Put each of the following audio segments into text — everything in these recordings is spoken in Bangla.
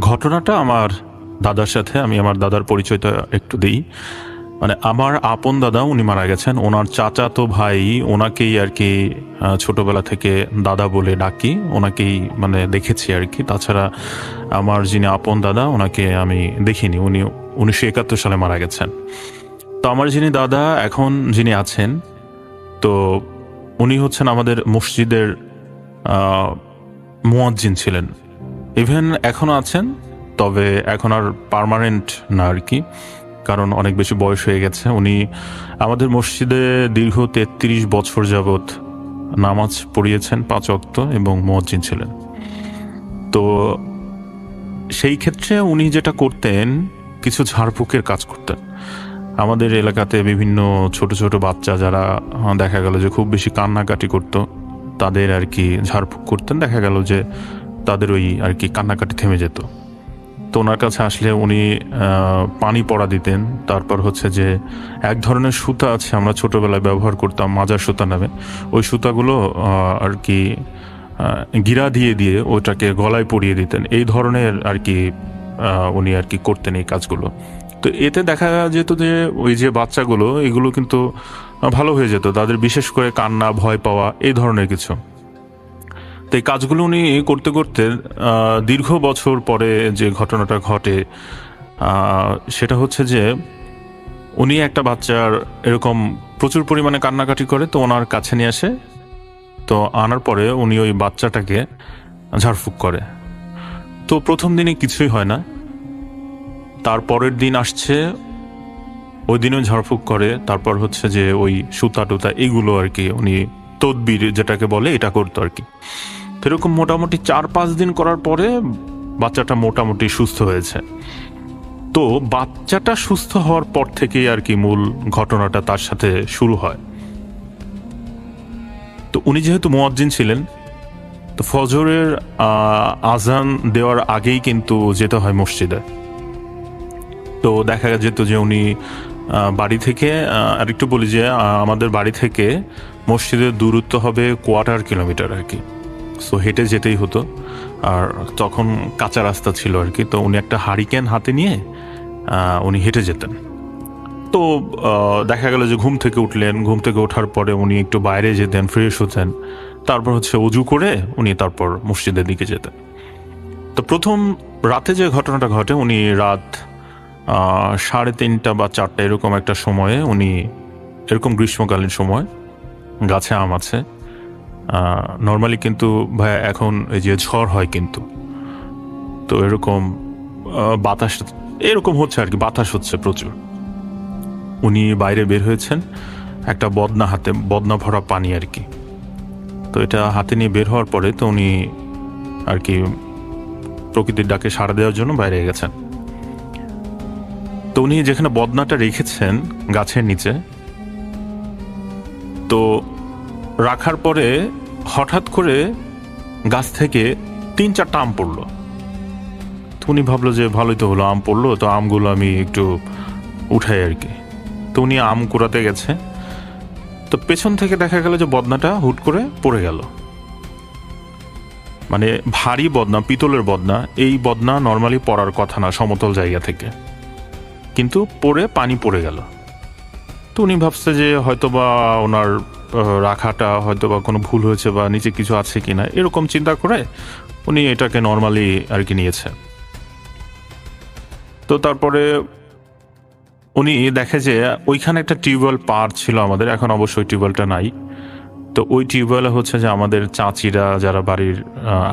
ঘটনাটা আমার দাদার সাথে, আমি আমার দাদার পরিচয়টা একটু দিই। মানে আমার আপন দাদা উনি মারা গেছেন, ওনার চাচাতো ভাই ওনাকেই আর কি ছোটবেলা থেকে দাদা বলে ডাকি, ওনাকেই মানে দেখেছি আর কি। তাছাড়া আমার যিনি আপন দাদা ওনাকে আমি দেখিনি, উনি 1971 সালে মারা গেছেন। তো আমার যিনি দাদা এখন যিনি আছেন, তো উনি হচ্ছেন আমাদের মসজিদের মুয়াজ্জিন ছিলেন, ইভেন এখনও আছেন, তবে এখন আর পার্মানেন্ট না আর কি, কারণ অনেক বেশি বয়স হয়ে গেছে। উনি আমাদের মসজিদে দীর্ঘ 33 বছর যাবৎ নামাজ পড়িয়েছেন 5 ওয়াক্ত এবং মুয়াজ্জিন ছিলেন। তো সেই ক্ষেত্রে উনি যেটা করতেন, কিছু ঝাড়ফুঁকের কাজ করতেন। আমাদের এলাকাতে বিভিন্ন ছোট ছোট বাচ্চা যারা দেখা গেল যে খুব বেশি কান্নাকাটি করতো, তাদের আর কি ঝাড়ফুঁক করতেন, দেখা গেল যে তাদের ওই আর কি কান্নাকাটি থেমে যেত। তো ওনার কাছে আসলে উনি পানি পড়া দিতেন। তারপর হচ্ছে যে এক ধরনের সুতা আছে, আমরা ছোটোবেলায় ব্যবহার করতাম, মাজার সুতা নামে, ওই সুতাগুলো আর কি গিরা দিয়ে দিয়ে ওটাকে গলায় পরিয়ে দিতেন। এই ধরনের আর কি উনি আর কি করতেন এই কাজগুলো। তো এতে দেখা যেত যে ওই যে বাচ্চাগুলো, এগুলো কিন্তু ভালো হয়ে যেত, তাদের বিশেষ করে কান্না, ভয় পাওয়া, এই ধরনের কিছু। তো এই কাজগুলো উনি করতে করতে দীর্ঘ বছর পরে যে ঘটনাটা ঘটে সেটা হচ্ছে যে উনি একটা বাচ্চার এরকম প্রচুর পরিমাণে কান্নাকাটি করে, তো ওনার কাছে নিয়ে আসে। তো আনার পরে উনি ওই বাচ্চাটাকে ঝাড়ফুঁক করে। তো প্রথম দিনে কিছুই হয় না, তার পরের দিন আসছে, ওই দিনও ঝাড়ফুঁক করে। তারপর হচ্ছে যে ওই সুতা টুতা এগুলো আর কি উনি তদবির যেটাকে বলে এটা করতো আর কি। এরকম মোটামুটি 4-5 দিন করার পরে বাচ্চাটা মোটামুটি সুস্থ হয়েছে। তো বাচ্চাটা সুস্থ হওয়ার পর থেকেই আর কি মূল ঘটনাটা তার সাথে শুরু হয়। তো উনি যেহেতু মুয়াজ্জিন ছিলেন, তো ফজরের আজান দেওয়ার আগেই কিন্তু যেতে হয় মসজিদে। তো দেখা যেত যে উনি বাড়ি থেকে, আরেকটু বলি যে আমাদের বাড়ি থেকে মসজিদের দূরত্ব হবে 1/4 কিলোমিটার আর কি। সো হেঁটে যেতেই হতো, আর তখন কাঁচা রাস্তা ছিল আর কি। তো উনি একটা হারিকেন হাতে নিয়ে উনি হেঁটে যেতেন। তো দেখা গেল যে ঘুম থেকে উঠলেন, ঘুম থেকে ওঠার পরে উনি একটু বাইরে যেতেন, ফ্রেশ হতেন, তারপর হচ্ছে অজু করে উনি তারপর মসজিদের দিকে যেতেন। তো প্রথম রাতে যে ঘটনাটা ঘটে, উনি রাত 3:30 বা 4টা এরকম একটা সময়ে, উনি এরকম গ্রীষ্মকালীন সময়, গাছে আম আছে নর্মালি, কিন্তু ভাই এখন এই যে ঝড় হয় কিন্তু, তো এরকম বাতাস এরকম হচ্ছে আর কি, বাতাস হচ্ছে প্রচুর। উনি বাইরে বের হয়েছেন, একটা বদনা হাতে, বদনা ভরা পানি আর কি। তো এটা হাতে নিয়ে বের হওয়ার পরে তো উনি আর কি প্রকৃতির ডাকে সাড়া দেওয়ার জন্য বাইরে গেছেন। তো উনি যেখানে বদনাটা রেখেছেন গাছের নিচে, তো রাখার পরে হঠাৎ করে গাছ থেকে 3-4টা আম পড়লো। তো উনি ভাবলো যে ভালোই তো হলো, আম পড়লো, তো আমগুলো আমি একটু উঠাই আর কি। তো উনি আম কুড়াতে গেছে, তো পেছন থেকে দেখা গেল যে বদনাটা হুট করে পড়ে গেল। মানে ভারী বদনা, পিতলের বদনা, এই বদনা নর্মালি পড়ার কথা না সমতল জায়গা থেকে, কিন্তু পড়ে পানি পড়ে গেল। তো উনি ভাবছে যে হয়তোবা ওনার রাখাটা হয়তোবা কোনো ভুল হয়েছে বা নিচে কিছু আছে কিনা, এরকম চিন্তা করে উনি এটাকে নর্মালি আর কি নিয়েছে। তো তারপরে উনি দেখে যে ওইখানে একটা টিউবওয়েল পার ছিল আমাদের, এখন অবশ্যই টিউবওয়েলটা নাই। তো ওই টিউবওয়েলে হচ্ছে যে আমাদের চাচিরা যারা বাড়ির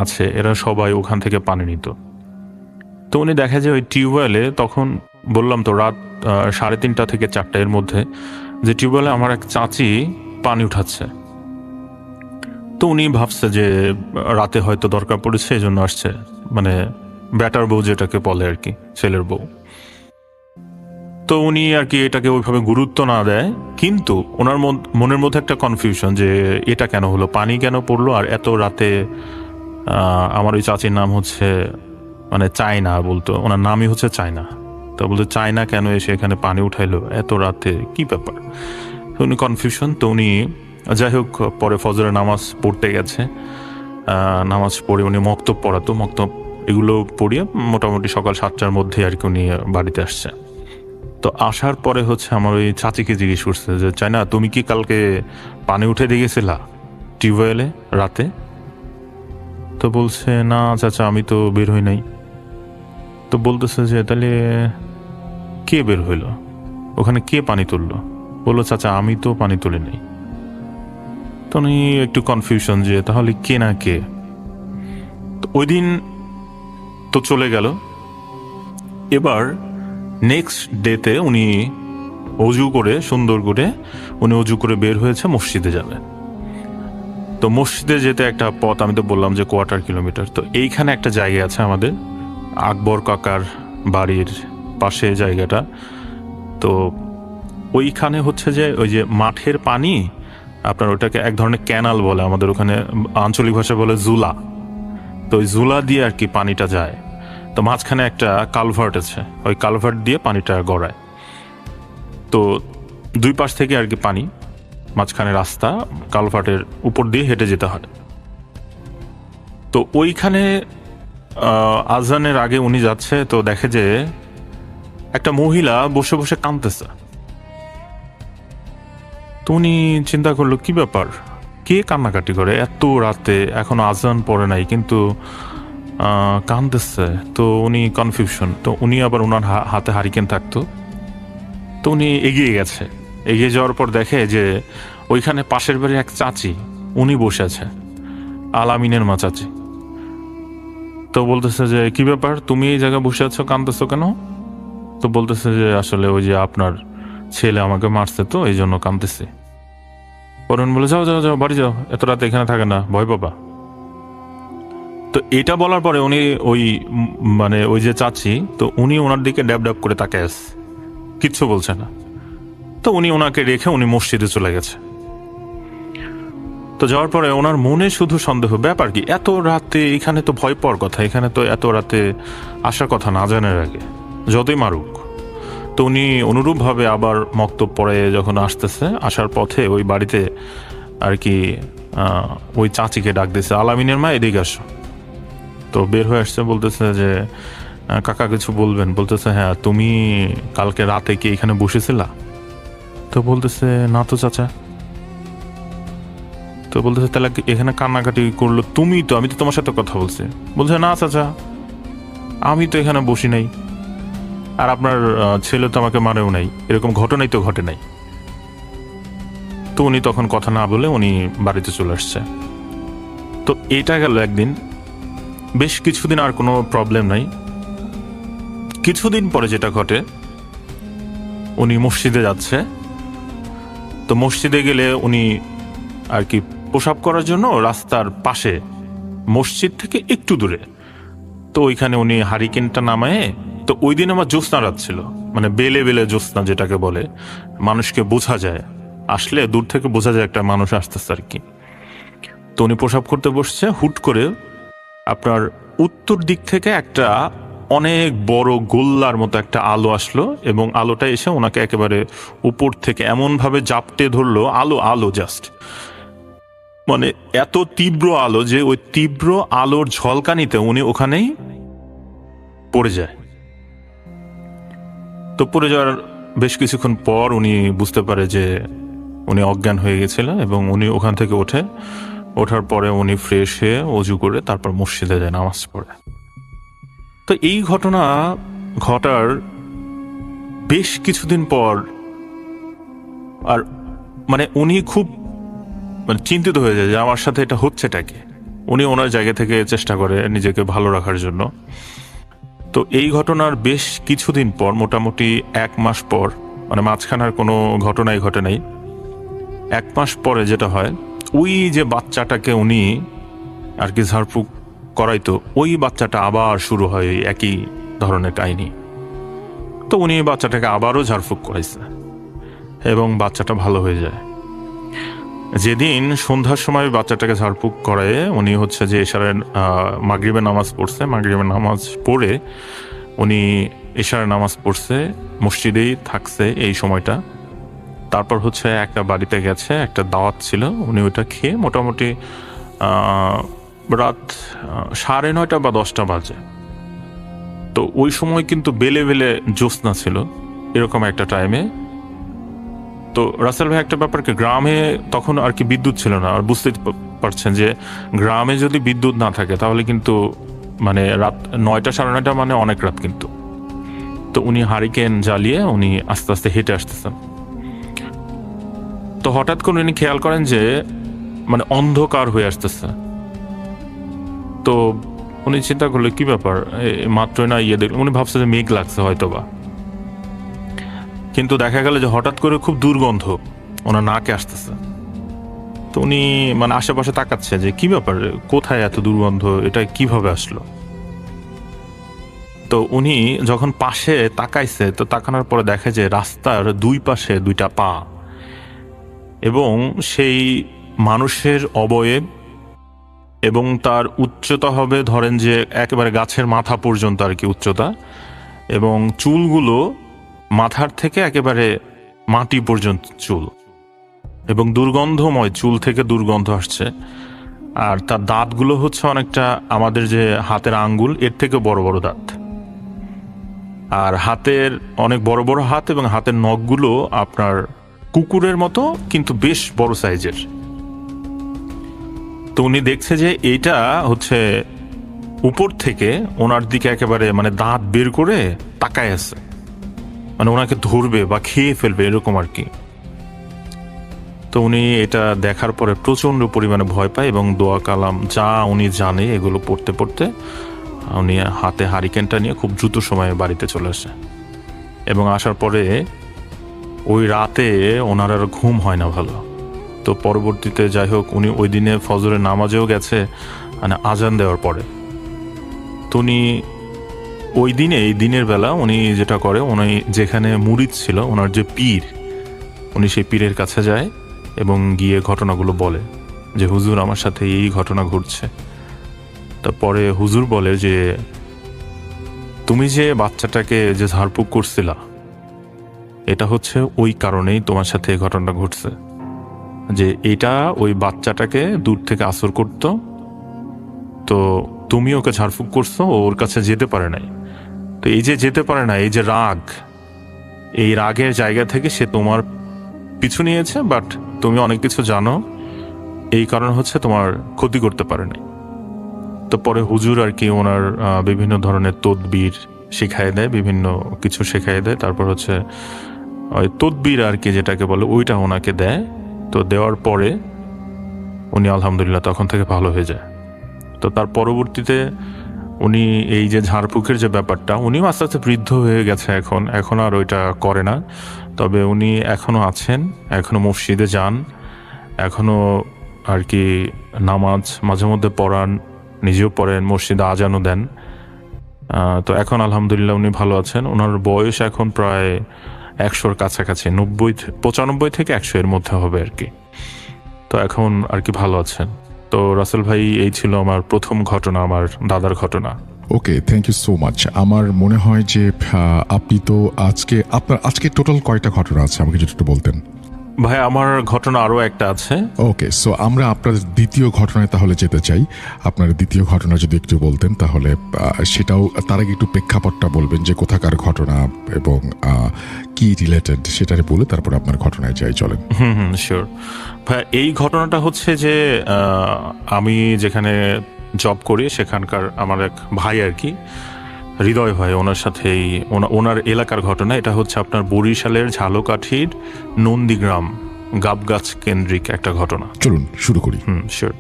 আছে, এরা সবাই ওখান থেকে পানি নিত। তো উনি দেখে যে ওই টিউবওয়েলে, তখন বললাম তো রাত 3:30 থেকে 4টা এর মধ্যে, যে টিউবওয়েলে আমার এক চাচি পানি উঠাচ্ছে। তো উনি ভাবছে যে রাতে হয়তো দরকার পড়েছে, এই জন্য আসছে, মানে ব্যাটার বউ যেটাকে বলে আর কি, ছেলের বউ। তো উনি আর কি এটাকে ওইভাবে গুরুত্ব না দেয়, কিন্তু ওনার মনের মধ্যে একটা কনফিউশন যে এটা কেন হলো, পানি কেন পড়লো, আর এত রাতে। আমার ওই চাচির নাম হচ্ছে মানে চায়না, বলতো ওনার নামই হচ্ছে চায়না। তো বলতো চায়না কেন এসে এখানে পানি উঠাইলো এত রাতে, কি ব্যাপার? তো উনি কনফিউশন। তো উনি যাই হোক পরে ফজরের নামাজ পড়তে গেছে, নামাজ পড়ে উনি মক্তব পড়াতো, মক্তব এগুলো পড়িয়ে মোটামুটি সকাল 7টার মধ্যে আর কি উনি বাড়িতে আসছে। তো আসার পরে হচ্ছে আমার ওই চাচিকে জিজ্ঞেস করছে যে চায়না তুমি কি কালকে পানি উঠে দিয়ে গেছিলা টিউবওয়েলে রাতে? তো বলছে না চাচা আমি তো বের হই নাই। তো বলতেছে যে তাহলে কে বের হইলো, ওখানে কে পানি তুললো? বললো চাচা আমি তো পানি তুলি নাই। তো উনি একটু কনফিউশন যে তাহলে কে না কে। তো ওই দিন তো চলে গেল। এবার নেক্সট ডেতে উনি অজু করে সুন্দর করে উনি অজু করে বের হয়েছে, মসজিদে যাবে। তো মসজিদে যেতে একটা পথ, আমি তো বললাম যে 1/4 কিলোমিটার। তো এইখানে একটা জায়গা আছে আমাদের আকবর কাকার বাড়ির পাশে জায়গাটা। তো ওইখানে হচ্ছে যে ওই যে মাঠের পানি, আপনার ওটাকে এক ধরনের ক্যানাল বলে, আমাদের ওখানে আঞ্চলিক ভাষায় বলে জুলা। তো ওই জুলা দিয়ে আর কি পানিটা যায়। তো মাঝখানে একটা কালভার্ট আছে, ওই কালভার্ট দিয়ে পানিটা গড়ায়। তো দুই পাশ থেকে আর কি পানি, মাঝখানে রাস্তা, কালভার্টের উপর দিয়ে হেঁটে যেতে হয়। তো ওইখানে আজানের আগে উনি যাচ্ছে, তো দেখে যে একটা মহিলা বসে বসে কাঁদতেছে। তো উনি চিন্তা করলো কি ব্যাপার, কে কান্নাকাটি করে এত রাতে, এখনো আজান পড়ে নাই কিন্তু কাঁদতেছে। তো উনি কনফিউশন। তো উনি আবার ওনার হাতে হারিকেন থাকতো। তো উনি এগিয়ে গেছে, এগিয়ে যাওয়ার পর দেখে যে ওইখানে পাশের বাড়ির এক চাচি উনি বসে আছে, আলামিনের মা চাচি। তো বলতেছে যে কি ব্যাপার তুমি এই জায়গায় বসে আছো, কাঁদতেছো কেন? তো বলতেছে যে আসলে ওই যে আপনার ছেলে আমাকে মারছে তো এই জন্য কাঁদতেছে। পরে উনি বলে যাও যাও যাও বাড়ি যাও, এত রাতে এখানে থাকে না, ভয় পাবা। তো এটা বলার পরে উনি ওই মানে ওই যে চাচি, তো উনি ওনার দিকে ড্যাব ড্যাব করে তাকায় আছে, কিচ্ছু বলছে না। তো উনি ওনাকে রেখে উনি মসজিদে চলে গেছে। তো যাওয়ার পরে ওনার মনে শুধু সন্দেহ, ব্যাপার কি এত রাতে এখানে, তো ভয় পাওয়ার কথা, এখানে তো এত রাতে আসার কথা না জানার আগে, যতই মারুক। তো উনি অনুরূপভাবে আবার মক্তব পড়ে যখন আসতেছে, আসার পথে ওই বাড়িতে আর কি ওই চাচিকে ডাক দিয়েছে, আলামিনের মা এদিকে আসো। তো বের হয়ে আসছে, বলতেছে যে কাকা কিছু বলবেন? বলতেছে হ্যাঁ তুমি কালকে রাতে কি এখানে বসেছিলা? তো বলতেছে না তো চাচা। তো বলতেছে তাহলে এখানে কান্নাকাটি করলো তুমি? তো আমি তো তোমার সাথে কথা বলছি। বলছে না চাচা আমি তো এখানে বসি নাই, আর আপনার ছেলে তো আমাকে মারেও নাই, এরকম ঘটনাই তো ঘটে নাই। তো উনি তখন কথা না বলে উনি বাড়িতে চলে আসছে। তো এটা গেল একদিন, বেশ কিছুদিন আর কোনো প্রবলেম নাই। কিছুদিন পরে যেটা ঘটে, উনি মসজিদে যাচ্ছে। তো মসজিদে গেলে উনি আর কি প্রসাব করার জন্য রাস্তার পাশে, মসজিদ থেকে একটু দূরে, তো ওইখানে উনি হারিকেনটা নামায়। তো ওই দিন আমার জ্যোৎস্না রাত ছিল, মানে বেলে বেলে জ্যোৎস্না যেটাকে বলে, মানুষকে বোঝা যায়, আসলে দূর থেকে বোঝা যায় একটা মানুষ আসতেছে আর কি। তো উনি প্রসাব করতে বসছে, হুট করে আপনার উত্তর দিক থেকে একটা অনেক বড় গোল্লার মতো একটা আলো আসলো, এবং আলোটা এসে ওনাকে একেবারে উপর থেকে এমনভাবে জাপটে ধরলো, আলো আলো জাস্ট, মানে এত তীব্র আলো যে ওই তীব্র আলোর ঝলকানিতে উনি ওখানেই পড়ে যায়। তো পড়ে যাওয়ার বেশ কিছুক্ষণ পর উনি বুঝতে পারে যে উনি অজ্ঞান হয়ে গেছিল, এবং উনি ওখান থেকে ওঠার পরে উনি ফ্রেশ হয়ে অজু করে তারপর মসজিদে যায় নামাজ পড়ে। তো এই ঘটনা ঘটার বেশ কিছুদিন পর, আর মানে উনি খুব মানে চিন্তিত হয়ে যায় যে আমার সাথে এটা হচ্ছেটা কি। উনি ওনার জায়গা থেকে চেষ্টা করে নিজেকে ভালো রাখার জন্য। তো এই ঘটনার বেশ কিছুদিন পর, মোটামুটি 1 মাস পর, মানে মাঝখানে আর কোনো ঘটনাই ঘটে নাই, 1 মাস পরে যেটা হয়, ওই যে বাচ্চাটাকে উনি আর কি ঝাড়ফুঁক করাইতো, ওই বাচ্চাটা আবার শুরু হয় এই একই ধরনের কাহিনী। তো উনি বাচ্চাটাকে আবারও ঝাড়ফুঁক করাইছে, এবং বাচ্চাটা ভালো হয়ে যায়। যেদিন সন্ধ্যার সময় বাচ্চাটাকে ঝাড়ফুঁক করায়, উনি হচ্ছে যে এশারের মাগরিবের নামাজ পড়ছে, মাগরিবের নামাজ পড়ে উনি এশারের নামাজ পড়ছে, মসজিদেই থাকছে এই সময়টা। তারপর হচ্ছে একটা বাড়িতে গেছে, একটা দাওয়াত ছিল, উনি ওইটা খেয়ে মোটামুটি রাত 9:30 বা 10টা বাজে তো ওই সময় কিন্তু বেলে বেলে জ্যোৎস্না ছিল, এরকম একটা টাইমে। তো রাসেল ভাই একটা ব্যাপারকে, গ্রামে তখন আর কি বিদ্যুৎ ছিল না, আর বুঝতেই পারছেন যে গ্রামে যদি বিদ্যুৎ না থাকে তাহলে কিন্তু মানে রাত 9টা 9:30 মানে অনেক রাত কিন্তু। তো উনি হারিকেন জ্বালিয়ে উনি আস্তে আস্তে হেঁটে আসতেছেন। তো হঠাৎ করে উনি খেয়াল করেন যে মানে অন্ধকার হয়ে আসতেছে। তো উনি চিন্তা করলো কি ব্যাপার, মাত্রই না দেখলেন, উনি ভাবছে যে মেঘ লাগছে হয়তো বা, কিন্তু দেখা গেল যে হঠাৎ করে খুব দুর্গন্ধ ওনার নাকে আসতেছে। তো উনি মানে আশেপাশে তাকাচ্ছে যে কি ব্যাপার, কোথায় এত দুর্গন্ধ, এটা কিভাবে আসলো। তো উনি যখন পাশে তাকাইছে, তো তাকানোর পরে দেখে যে রাস্তার দুই পাশে দুইটা পা, এবং সেই মানুষের অবয়ব, এবং তার উচ্চতা হবে ধরেন যে একেবারে গাছের মাথা পর্যন্ত আর কি উচ্চতা, এবং চুলগুলো মাথার থেকে একেবারে মাটি পর্যন্ত চুল, এবং দুর্গন্ধময় চুল থেকে দুর্গন্ধ আসছে। আর তার দাঁতগুলো হচ্ছে অনেকটা আমাদের যে হাতের আঙ্গুল এর থেকে বড় বড় দাঁত, আর হাতের অনেক বড় বড় হাত, এবং হাতের নখগুলো আপনার কুকুরের মতো কিন্তু বেশ বড় সাইজের। তো উনি দেখছে যে এইটা হচ্ছে উপর থেকে ওনার দিকে একেবারে মানে দাঁত বের করে তাকায় আছে, মানে ওনাকে ধরবে বা খেয়ে ফেলবে এরকম আর কি। তো উনি এটা দেখার পরে প্রচণ্ড পরিমাণে ভয় পায়, এবং দোয়া কালাম যা উনি জানে এগুলো পড়তে পড়তে উনি হাতে হারিকেনটা নিয়ে খুব দ্রুত সময়ে বাড়িতে চলে আসে। এবং আসার পরে ওই রাতে ওনার আর ঘুম হয় না ভালো। তো পরবর্তীতে যাই হোক, উনি ওই দিনে ফজরের নামাজেও গেছে মানে আজান দেওয়ার পরে। তো উনি ওই দিনে, এই দিনের বেলা উনি যেটা করে, উনি যেখানে মুরিদ ছিল ওনার যে পীর, উনি সেই পীরের কাছে যায় এবং গিয়ে ঘটনাগুলো বলে যে হুজুর আমার সাথে এই ঘটনা ঘটছে। তারপরে হুজুর বলে যে তুমি যে বাচ্চাটাকে যে ঝাড়ফুঁক করছিলা, এটা হচ্ছে ওই কারণেই তোমার সাথে এই ঘটনা ঘটছে, যে এটা ওই বাচ্চাটাকে দূর থেকে আসর করত, তো তুমি ওকে ঝাড়ফুঁক করছো, ওর কাছে যেতে পারে নাই। তো এই যে যেতে পারে না, এই যে রাগ, এই রাগের জায়গা থেকে সে তোমার পিছু নিয়েছে, বাট তুমি অনেক কিছু জানো, এই কারণ হচ্ছে তোমার ক্ষতি করতে পারে নাই। তো পরে হুজুর আর কি ওনার বিভিন্ন ধরনের তদবির শেখায় দেয়, বিভিন্ন কিছু শেখায় দেয়। তারপর হচ্ছে ওই তদবির আর কি যেটাকে বলে, ওইটা ওনাকে দেয়। তো দেওয়ার পরে উনি আলহামদুলিল্লাহ তখন থেকে ভালো হয়ে যায়। তো তার পরবর্তীতে উনি এই যে ঝাড়ফুঁকের যে ব্যাপারটা, উনিও আস্তে আস্তে বৃদ্ধ হয়ে গেছে, এখন আর ওইটা করে না। তবে উনি এখনও আছেন, এখনও মসজিদে যান, এখনও আর কি নামাজ মাঝে মধ্যে পড়ান, নিজেও পড়েন, মসজিদে আজানও দেন। তো এখন আলহামদুলিল্লাহ উনি ভালো আছেন। ওনার বয়স এখন প্রায় 100-র কাছাকাছি, 95 থেকে 100 এর মধ্যে হবে আর কি। তো এখন আর কি ভালো আছেন। তো রাসেল ভাই, এই ছিল আমার প্রথম ঘটনা, আমার দাদার ঘটনা। ওকে, থ্যাংক ইউ সো মাচ। আমার মনে হয় যে আপনি তো আজকে টোটাল কয়টা ঘটনা আছে আমাকে যদি একটু বলতেন। ভাই আমার ঘটনা আরও একটা আছে। ওকে, সো আমরা আপনার দ্বিতীয় ঘটনায় তাহলে যেতে চাই। আপনার দ্বিতীয় ঘটনা যদি একটু বলতেন তাহলে সেটাও, তার আগে একটু প্রেক্ষাপটটা বলবেন যে কোথাকার ঘটনা এবং কি রিলেটেড সেটারে বলে তারপর আপনার ঘটনায় যাই, চলেন। শিওর ভাই। এই ঘটনাটা হচ্ছে যে আমি যেখানে জব করি সেখানকার আমার এক ভাই আর কি, হৃদয় ভাই, ওনার সাথেই ওনার এলাকার ঘটনা। এটা হচ্ছে আপনার বরিশালের ঝালকাঠির নন্দীগ্রাম গাবগাছ কেন্দ্রিক একটা ঘটনা। চলুন শুরু করি। শিওর।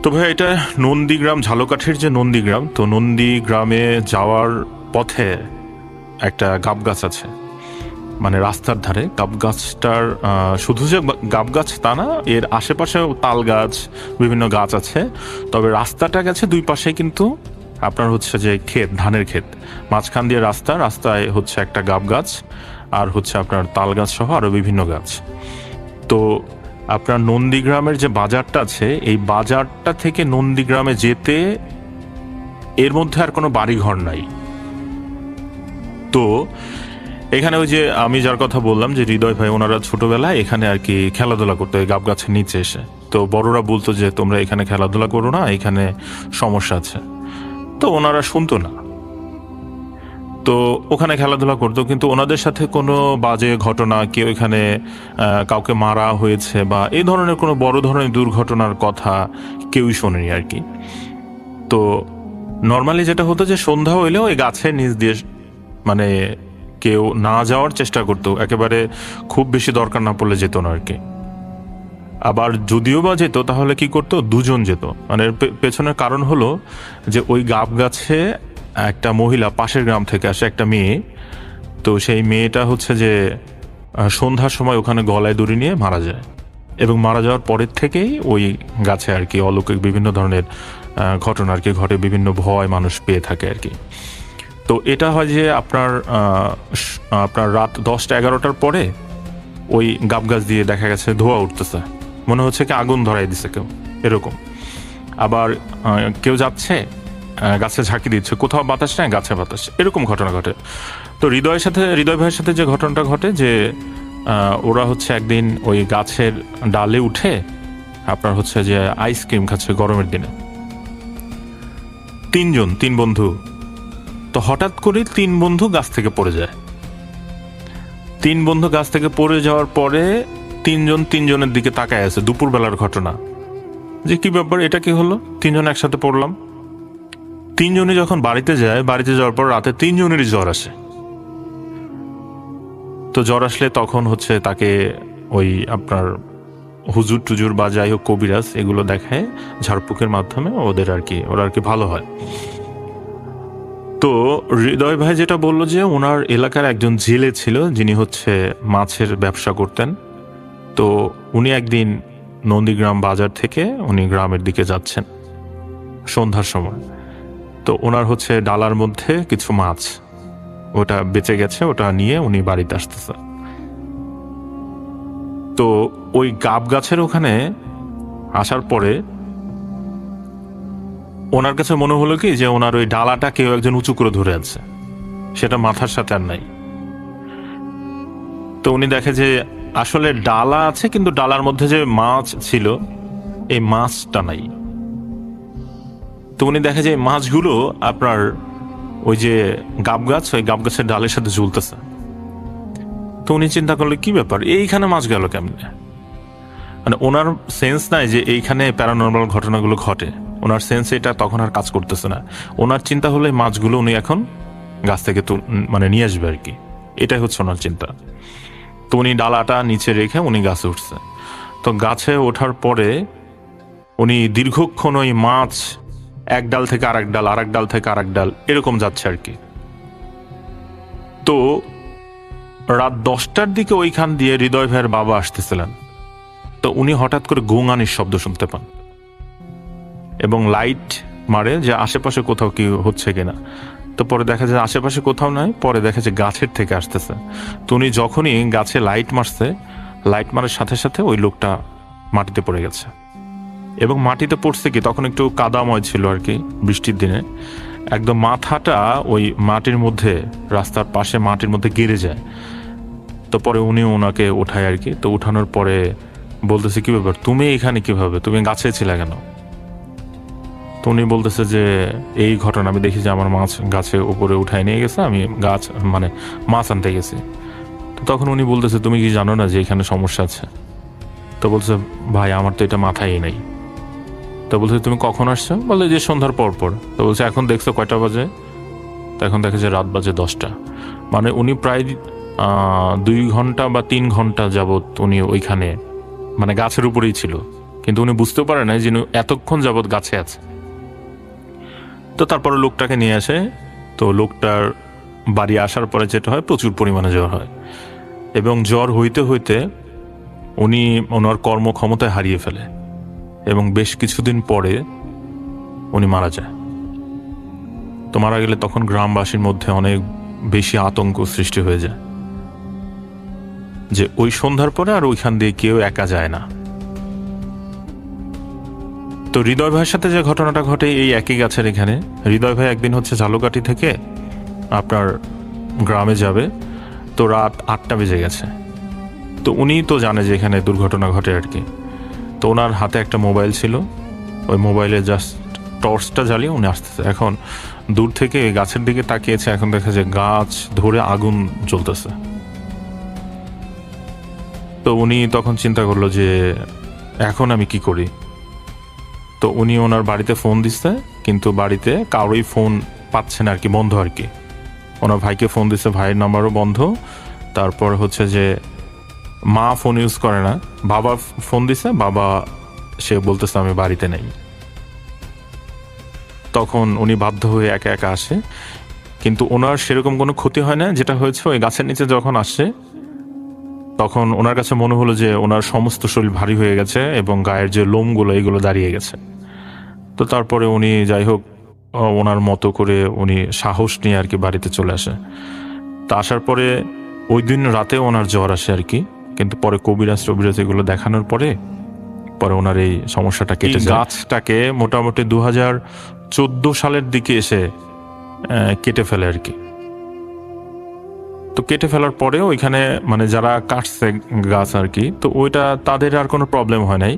তো ভাই এটা নন্দীগ্রাম, ঝালকাঠির যে নন্দীগ্রাম, তো নন্দীগ্রামে যাওয়ার পথে একটা গাবগাছ আছে, মানে রাস্তার ধারে। গাবগাছটার শুধু যে গাবগাছ তা না, এর আশেপাশেও তাল গাছ, বিভিন্ন গাছ আছে। তবে রাস্তাটা গেছে দুই পাশে কিন্তু আপনার হচ্ছে যে ক্ষেত, ধানের ক্ষেত, মাঝখান দিয়ে রাস্তায় হচ্ছে একটা গাব গাছ, আর হচ্ছে আপনার তাল গাছ সহ আরও বিভিন্ন গাছ। তো আপনার নন্দীগ্রামের যে বাজারটা আছে, এই বাজারটা থেকে নন্দীগ্রামে যেতে এর মধ্যে আর কোনো বাড়িঘর নাই। তো এখানে ওই যে আমি যার কথা বললাম যে হৃদয় ভাই, ওনারা ছোটবেলায় এখানে আর কি খেলাধুলা করতো এই গাব গাছের নিচে এসে। তো বড়রা বলতো যে তোমরা এখানে খেলাধুলা করো না, এখানে সমস্যা আছে। তো ওনারা শুনতো না। তো ওখানে খেলাধুলা করতো, কিন্তু ওনাদের সাথে কোনো বাজে ঘটনা, কেউ এখানে কাউকে মারা হয়েছে বা এই ধরনের কোনো বড় ধরনের দুর্ঘটনার কথা কেউই শোনেনি আর কি। তো নর্মালি যেটা হতো যে সন্ধ্যা হইলেও ওই গাছের নিচ দিয়ে মানে কেউ না যাওয়ার চেষ্টা করতো, একেবারে খুব বেশি দরকার না পড়লে যেত না আর কি। আবার যদিও বা যেত তাহলে কি করতো, দুজন যেত। মানে পেছনের কারণ হলো যে ওই গাব গাছে একটা মহিলা পাশের গ্রাম থেকে আসে, একটা মেয়ে। তো সেই মেয়েটা হচ্ছে যে সন্ধ্যার সময় ওখানে গলায় দড়ি নিয়ে মারা যায়, এবং মারা যাওয়ার পরের থেকেই ওই গাছে আর কি অলৌকিক বিভিন্ন ধরনের ঘটনা আর কি ঘটে, বিভিন্ন ভয় মানুষ পেয়ে থাকে আর কি। তো এটা হয় যে আপনার রাত 10টা-11টার পরে ওই গাব গাছ দিয়ে দেখা গেছে ধোঁয়া উঠতেছে, মনে হচ্ছে কি আগুন ধরাই দিছে কেউ, এরকম। আবার কেউ যাচ্ছে গাছে ঝাঁকি দিচ্ছে, কোথাও বাতাস নেই, গাছে বাতাস, এরকম ঘটনা ঘটে। তো হৃদয় ভাইয়ের সাথে যে ঘটনাটা ঘটে যে ওরা হচ্ছে একদিন ওই গাছের ডালে উঠে আপনার হচ্ছে যে আইসক্রিম খাচ্ছে গরমের দিনে, তিন বন্ধু। তো হঠাৎ করে 3 বন্ধু গাছ থেকে পড়ে যায়। 3 বন্ধু গাছ থেকে পড়ে যাওয়ার পরে 3জনের দিকে তাকায় আছে, দুপুরবেলার ঘটনা, যে কি ব্যাপার, এটা কি হলো, 3জন একসাথে পড়লাম। 3জনই যখন বাড়িতে যাওয়ার পর রাতে 3জনেরই জ্বর আসে। তো জ্বর আসলে তখন হচ্ছে তাকে ওই আপনার হুজুর টুজুর বা যাই হোক কবিরাজ এগুলো দেখায়, ঝাড়ফুঁকের মাধ্যমে ওরা আর কি ভালো হয়। তো হৃদয় ভাই যেটা বললো যে ওনার এলাকার একজন জেলে ছিল, যিনি হচ্ছে মাছের ব্যবসা করতেন। তো উনি একদিন নন্দীগ্রাম বাজার থেকে উনি গ্রামের দিকে যাচ্ছেন সন্ধ্যার সময়। তো ওনার হচ্ছে ডালার মধ্যে কিছু মাছ, ওটা বেঁচে গেছে, ওটা নিয়ে উনি বাড়িতে আসতেছে। তো ওই গাব গাছের ওখানে আসার পরে ওনার কাছে মনে হলো কি যে ওনার ওই ডালাটা কেউ একজন উঁচু করে ধরে আছে, সেটা মাথার সাথে আর নাই। তো উনি দেখে যে আসলে ডালা আছে, কিন্তু ডালার মধ্যে যে মাছ ছিল এই মাছটা নাই। তো উনি দেখে যে মাছগুলো আপনার ওই যে গাব গাছ, ওই গাব গাছের ডালের সাথে ঝুলতেছে। তো উনি চিন্তা করলো কি ব্যাপার, এইখানে মাছ গেল কেমনে। মানে ওনার সেন্স নাই যে এইখানে প্যারানর্মাল ঘটনাগুলো ঘটে, ওনার সেন্স এটা তখন আর কাজ করতেছে না। ওনার চিন্তা হলো এই মাছগুলো উনি এখন গাছ থেকে মানে নিয়ে আসবে আর কি, এটাই হচ্ছে ওনার চিন্তা। তো উনি ডালাটা নিচে রেখে উনি গাছে উঠছে। তো গাছে ওঠার পরে উনি দীর্ঘক্ষণ ওই মাছ এক ডাল থেকে আরেক ডাল, আরেক ডাল থেকে আরেক ডাল, এরকম যাচ্ছে আর কি। তো রাত 10টার দিকে ওইখান দিয়ে হৃদয় ভাইয়ের বাবা আসতেছিলেন। তো উনি হঠাৎ করে গোঙানির শব্দ শুনতে পান এবং লাইট মারে যে আশেপাশে কোথাও কি হচ্ছে কিনা। তো পরে দেখা যায় আশেপাশে কোথাও নাই, পরে দেখা যায় গাছের থেকে আসতেছে। তো উনি যখনই গাছে লাইট মারার সাথে সাথে ওই লোকটা মাটিতে পড়ে গেছে। এবং মাটিতে পড়ছে কি, তখন একটু কাদাময় ছিল আর কি, বৃষ্টির দিনে একদম মাথাটা ওই মাটির মধ্যে, রাস্তার পাশে মাটির মধ্যে গেড়ে যায়। তো পরে উনি ওনাকে ওঠায় আর কি। তো উঠানোর পরে বলতেছে কি ব্যাপার, তুমি এখানে কিভাবে, তুমি গাছে ছিলে কেন? তো উনি বলতেছে যে এই ঘটনা আমি দেখি যে আমার মাছ গাছে উপরে উঠায় নিয়ে গেছে, আমি মাছ আনতে গেছি। তো তখন উনি বলতেছে তুমি কি জানো না যে এখানে সমস্যা আছে? তো বলছে ভাই আমার তো এটা মাথায় নেই। তো বলছে তুমি কখন আসছো? বলে যে সন্ধ্যার পর। তো বলছে এখন দেখছো কয়টা বাজে? তো এখন দেখে যে রাত বাজে 10টা। মানে উনি প্রায় 2 ঘন্টা বা 3 ঘন্টা যাবৎ উনি ওইখানে মানে গাছের উপরেই ছিল, কিন্তু উনি বুঝতেও পারে না যে এতক্ষণ যাবৎ গাছে আছে। তো তারপরে লোকটাকে নিয়ে আসে। তো লোকটার বাড়ি আসার পরে যেটা হয়, প্রচুর পরিমাণে জ্বর হয়, এবং জ্বর হইতে হইতে উনি ওনার কর্মক্ষমতায় হারিয়ে ফেলে, এবং বেশ কিছুদিন পরে উনি মারা যায়। তো মারা গেলে তখন গ্রামবাসীর মধ্যে অনেক বেশি আতঙ্ক সৃষ্টি হয়ে যায় যে ওই সন্ধ্যার পরে আর ওইখান দিয়ে কেউ একা যায় না। তো হৃদয় ভাইয়ের সাথে যে ঘটনাটা ঘটে এই একই গাছের এখানে, হৃদয় ভাই একদিন হচ্ছে ঝালকাঠি থেকে আপনার গ্রামে যাবে। তো রাত 8টা বেজে গেছে। তো উনি তো জানে যে এখানে দুর্ঘটনা ঘটে আর কি। তো ওনার হাতে একটা মোবাইল ছিল, ওই মোবাইলে জাস্ট টর্চটা জ্বালিয়ে উনি আসতেছে। এখন দূর থেকে এই গাছের দিকে তাকিয়েছে, এখন দেখা যায় গাছ ধরে আগুন জ্বলতেছে। তো উনি তখন চিন্তা করলো যে এখন আমি কি করি। তো উনি ওনার বাড়িতে ফোন দিচ্ছে, কিন্তু বাড়িতে কারোই ফোন পাচ্ছে না আর কি, বন্ধ আর কি। ওনার ভাইকে ফোন দিচ্ছে, ভাইয়ের নাম্বারও বন্ধ। তারপর হচ্ছে যে মা ফোন ইউজ করে না, বাবা ফোন দিছে, বাবা সে বলতেছে আমি বাড়িতে নেই। তখন উনি বাধ্য হয়ে একা একা আসে, কিন্তু ওনার সেরকম কোনো ক্ষতি হয় না। যেটা হয়েছে, ওই গাছের নিচে যখন আসে তখন ওনার কাছে মনে হলো যে ওনার সমস্ত শরীর ভারী হয়ে গেছে এবং গায়ের যে লোমগুলো এগুলো দাঁড়িয়ে গেছে। তো তারপরে উনি যাই হোক ওনার মতো করে উনি সাহস নিয়ে আর কি বাড়িতে চলে আসে। তা আসার পরে ওই দিন রাতে ওনার জ্বর আসে আর কি, কিন্তু পরে কবিরাজ এগুলো দেখানোর পরে ওনার এই সমস্যাটা কেটে যায়। গাছটাকে মোটামুটি 2014 সালের দিকে এসে কেটে ফেলে আর কি। তো কেটে ফেলার পরেও ওইখানে মানে যারা কাটছে গাছ আর কি, তো ওইটা তাদের আর কোনো প্রবলেম হয় নাই।